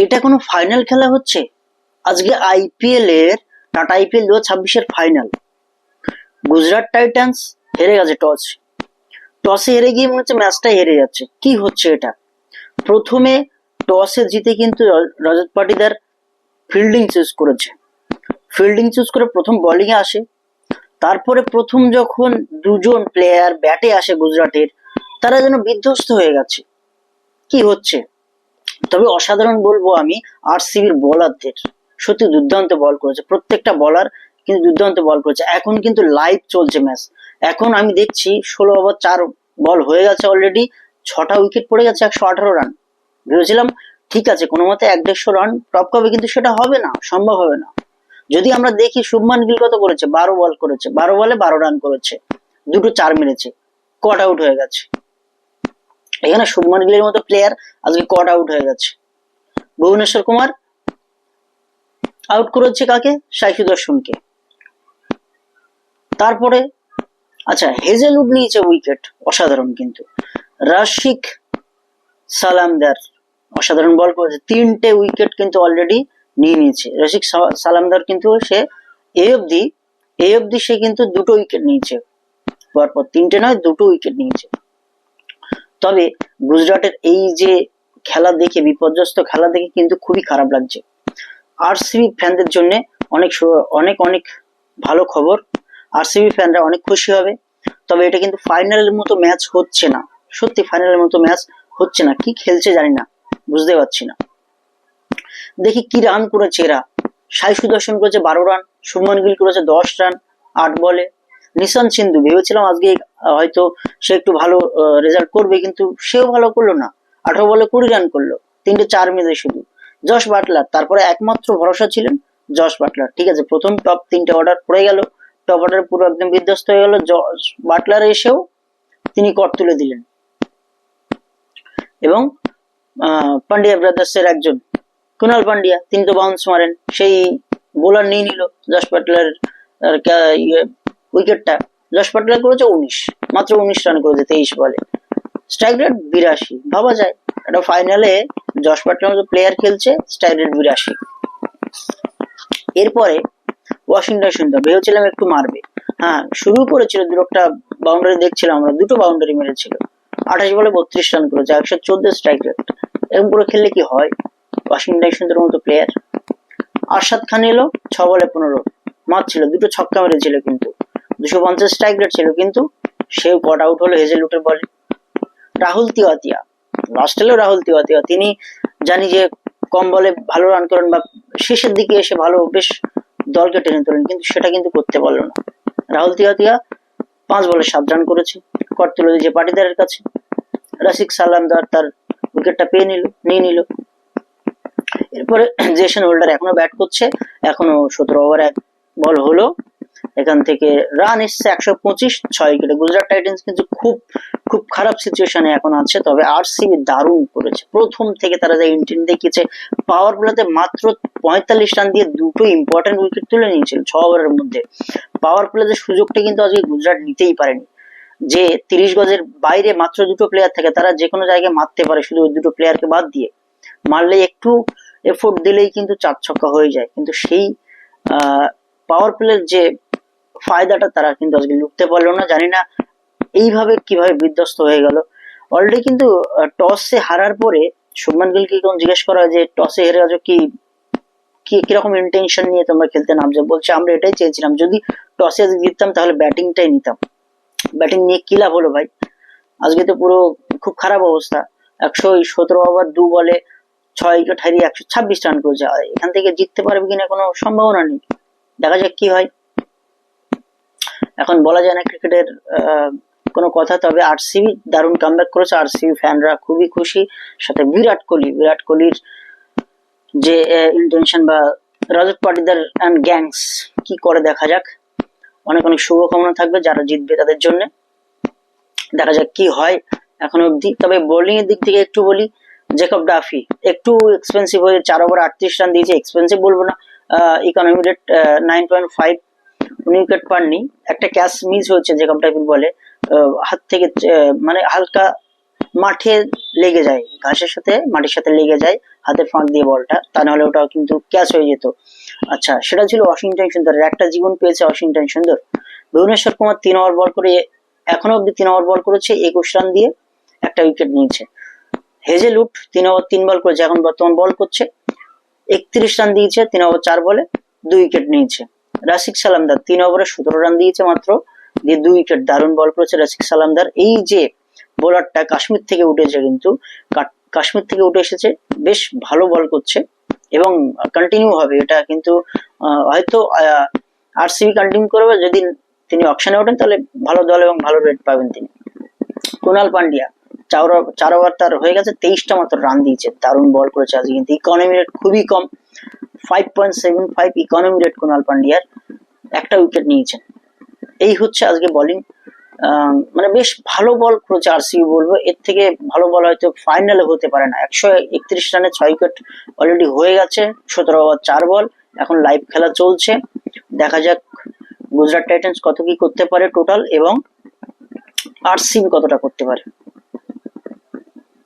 এটা কোনো ফাইনাল খেলা হচ্ছে? আজকে আইপিএল এর টাটা আইপিএল 2026-এর ফাইনাল। গুজরাট টাইটান্স হেরে গেছে টসে হেরে গিয়ে মনে হচ্ছে ম্যাচটাই হেরে যাচ্ছে। কি হচ্ছে এটা? প্রথমে টসে জিতে কিন্তু রজত পাটিদার ফিল্ডিং চুজ করেছে। ফিল্ডিং চুজ করে প্রথম বোলিং এ আসে। তারপরে প্রথম যখন দুজন প্লেয়ার ব্যাটে আসে গুজরাটের, তারা যেন বিধ্বস্ত হয়ে গেছে। কি হচ্ছে? তবে অসাধারণ বলবো আমি আরসিবির বোলারদের, সত্যি দুর্দান্ত বল করেছে প্রত্যেকটা বলার, কিন্তু দুর্দান্ত বল করেছে। এখন কিন্তু লাইভ চলছে ম্যাচ। এখন আমি দেখছি 16 ওভার 4 বল হয়ে গেছে অলরেডি, 6টা উইকেট পড়ে গেছে, 118 রান। ভেবেছিলাম ঠিক আছে কোনো মতে 150 রান টপ হবে, কিন্তু সেটা হবে না, সম্ভব হবে না। যদি আমরা দেখি শুভমান গিল কত করেছে, 12 বল করেছে, 12 বলে 12 রান করেছে, দুটো 4 মেরেছে, কট আউট হয়ে গেছে। এখানে শুভমান গিলের মতো প্লেয়ার আজকে কট আউট হয়ে গেছে। ভুবনেশ্বর কুমার আউট করেছে কাকে? সাই সুদর্শনকে। তারপরে আচ্ছা হেজেলউড নিয়েছে উইকেট, অসাধারণ। কিন্তু রাশিক সালামদার অসাধারণ বল করেছে, 3টে উইকেট কিন্তু অলরেডি নিয়ে নিয়েছে রাশিক সালামদার। কিন্তু সে এই অবধি সে কিন্তু 2টো উইকেট নিয়েছে, পরপর 3টে নয় 2টো উইকেট নিয়েছে। তবে গুজরাটের এই যে খেলা দেখে, বিপর্যস্ত খেলা দেখে কিন্তু খুবই খারাপ লাগছে। আরসিবি ফ্যানদের জন্য অনেক অনেক অনেক ভালো খবর, আরসিবি ফ্যানরা অনেক খুশি হবে। তবে এটা কিন্তু ফাইনালের মতো ম্যাচ হচ্ছে না, সত্যি ফাইনালের মতো ম্যাচ হচ্ছে না। কি খেলছে জানি না, বুঝতে পারছি না। দেখি কি রান করেছে এরা। সাই সুদর্শন করেছে 12 রান, শুভমান গিল করেছে 10 রান 8 বলে। নিশান্ত সিন্ধু ভেবেছিলাম আজকে হয়তো সে একটু ভালো রেজাল্ট করবে, কিন্তু সেও ভালো করলো না, 18 বলে 20 রান করলো, 3টে 4 মেরে শুধু। জশ বাটলার তারপরে একমাত্র ভরসা ছিলেন জশ বাটলার। ঠিক আছে প্রথম টপ 3টে অর্ডার পড়ে গেল, টপ অর্ডার পুরো একদম বিধ্বস্ত হয়ে গেল। জশ বাটলার এসেও তিনি কট তুলে দিলেন। এবং পান্ডিয়া ব্রাদার্স এর একজন কুনাল পান্ডিয়া, তিনি তো বাউন্স মারেন, সেই বোলার নিয়ে নিল জশ বাটলার উইকেটটা। জশ বাটলার করেছে 19, মাত্র 19 রান করেছে 23 বলে, স্ট্রাইক রেট 82। ভাবা যায় একটা ফাইনালে জশ বাটলার মতো প্লেয়ার খেলছে, স্ট্রাইক রেট 82। এরপরে ওয়াশিংটন সুন্দর ভেবেছিলাম একটু মারবে, হ্যাঁ শুরু করেছিল, দুটো বাউন্ডারি দেখছিলাম আমরা, 2টো বাউন্ডারি মেরেছিল, 28 বলে 32 রান করেছে, 114 স্ট্রাইক রেট। এরকম করে খেললে কি হয়? ওয়াশিংটন সুন্দর মতো প্লেয়ার। আরশাদ খান এলো 6 বলে 15 মারছিল, 2টো ছক্কা মেরেছিল, কিন্তু 250 স্ট্রাইক রেট ছিল, কিন্তু সেও কট আউট হলো হেজেলউডের বলে। রাহুল তিওয়াতিয়া লাস্ট এলো, রাহুল তিওয়াতিয়া তিনি জানি যে কম বলে ভালো রান করেন বা শেষের দিকে এসে ভালো বেশ দলকে টেনে তোলেন, কিন্তু সেটা কিন্তু করতে পারলো না। রাহুল তিওয়াতিয়া 5 বলে 7 রান করেছে, কট তুলে দিয়েছে পাটিদারের কাছে। রাশিক সালামদার তার উইকেটটা নিয়ে নিল। এরপরে জেসন হোল্ডার এখনো ব্যাট করছে, এখনো 17 ওভার 1 বল হলো, এখান থেকে রান এসছে 125, 6 উইকেটে। গুজরাট টাইটান্স কিন্তু খুব খুব খারাপ সিচুয়েশনে এখন আছে। তবে আরসিবি দারুণ করেছে, প্রথম থেকে তারা যে ইন্টেন্ট দেখিয়েছে, পাওয়ার প্লেতে মাত্র 45 রান দিয়ে 2টো ইম্পর্টেন্ট উইকেট তুলে নিয়েছিল 6 ওভারের মধ্যে। পাওয়ার প্লেতে সুযোগটা কিন্তু আজকে গুজরাট নিতেই পারেনি। যে 30 গজের বাইরে মাত্র 2টো প্লেয়ার থাকে, তারা যে কোনো জায়গায় মারতে পারে, শুধু ওই 2টো প্লেয়ারকে বাদ দিয়ে মারলে একটু এফোর্ট দিলেই কিন্তু 4 ছক্কা হয়ে যায়। কিন্তু সেই পাওয়ার প্লের যে ফায়দাটা তারা কিন্তু আজকে লুটতে পারলো না। জানি না এইভাবে কিভাবে বিধ্বস্ত হয়ে গেল। অলরেডি কিন্তু টসে হারার পরে শুভমান গিলকে যখন জিজ্ঞেস করা হয় যে টসে হেরে গেছো কিরকম ইন্টেনশন নিয়ে তোমরা খেলতে নামছো, বলছে আমরা এটাই চেয়েছিলাম, যদি টসে জিততাম তাহলে ব্যাটিংটাই নিতাম, ব্যাটিং নিয়ে কি লাভ হলো ভাই। আজকে তো পুরো খুব খারাপ অবস্থা, 117 ওভার 2 বলে 6 উইকেট হারিয়ে 126 রান করেছে। এখান থেকে জিততে পারবে কিনা কোনো সম্ভাবনা নেই, দেখা যাক কি হয়। এখন বলা যায় না ক্রিকেটের কোনো কথা। তবে আরসিবি দারুণ কামব্যাক করেছে, আরসিবি ফ্যানরা খুবই খুশি। সাথে বিরাট কোহলির যে ইন্টেনশন বা রজত পাটিদার অ্যান্ড গ্যাংস কি করে দেখা যাক। অনেক অনেক শুভকামনা থাকবে যারা জিতবে তাদের জন্য, দেখা যাক কি হয় এখন অব্দি। তবে বোলিং এর দিক থেকে একটু বলি, জেকব ডাফি একটু এক্সপেন্সিভ হয়ে 4 ওভার 38 রান দিয়েছে, এক্সপেন্সিভ বলবো না, ইকোনমি রেট 9.5, উনি উইকেট পাননি। একটা ক্যাচ মিস হয়েছে জেকব ডাফির বলে, হাত থেকে মানে হালকা মাঠে লেগে যায়, ঘাসের সাথে মাটির সাথে লেগে যায় হাতের ফাঁক দিয়ে বলটা, তা নাহলে ওটা কিন্তু ক্যাচ হয়ে যেত। আচ্ছা, সেটা ছিল ওয়াশিংটন সুন্দরের একটা জীবন পেয়েছে ওয়াশিংটন সুন্দর। ভুবনেশ্বর কুমার 3 ওভার বল করে এখনো অব্দি 3 ওভার বল করেছে, 21 রান দিয়ে একটা উইকেট নিয়েছে। হেজেলউড 3 ওভার 3 বল করেছে, এখন বর্তমান বল করছে, 31 রান দিয়েছে 3 ওভার 4 বলে, 2 উইকেট নিয়েছে। রাশিক সালামদার 3 ওভারে 17 রান দিয়েছে মাত্র, দিয়ে 2 উইকেট, দারুণ বল করেছে রাশিক সালামদার। এই যে বোলারটা কাশ্মীর থেকে উঠেছে, কিন্তু কাশ্মীর থেকে উঠে এসেছে, বেশ ভালো বল করছে এবং কন্টিনিউ হবে এটা, কিন্তু হয়তো আরসিবি কন্টিনিউ করবে, যদি তিনি অকশনে ওঠেন তাহলে ভালো দল এবং ভালো রেট পাবেন তিনি। কুনাল পান্ডিয়া 4 ওভার তার হয়ে গেছে, 23টা মাত্র রান দিয়েছে, দারুণ বল করেছে আজকে, কিন্তু ইকোনমি রেট খুবই কম, 5.75 ইকোনমি রেট কুনাল পান্ডিয়ার, একটা উইকেট নিয়েছেন। এই হচ্ছে আজকে বোলিং, মানে বেশ ভালো বল করেছে আরসিবি বলবো, এর থেকে ভালো বল হয়তো ফাইনালে হতে পারে না। 131 রানে 6 উইকেট অলরেডি হয়ে গেছে, 17 ওভার 4 বল, এখন লাইভ খেলা চলছে, দেখা যাক গুজরাট টাইটান্স কত কি করতে পারে টোটাল, এবং আরসিবি কতটা করতে পারে।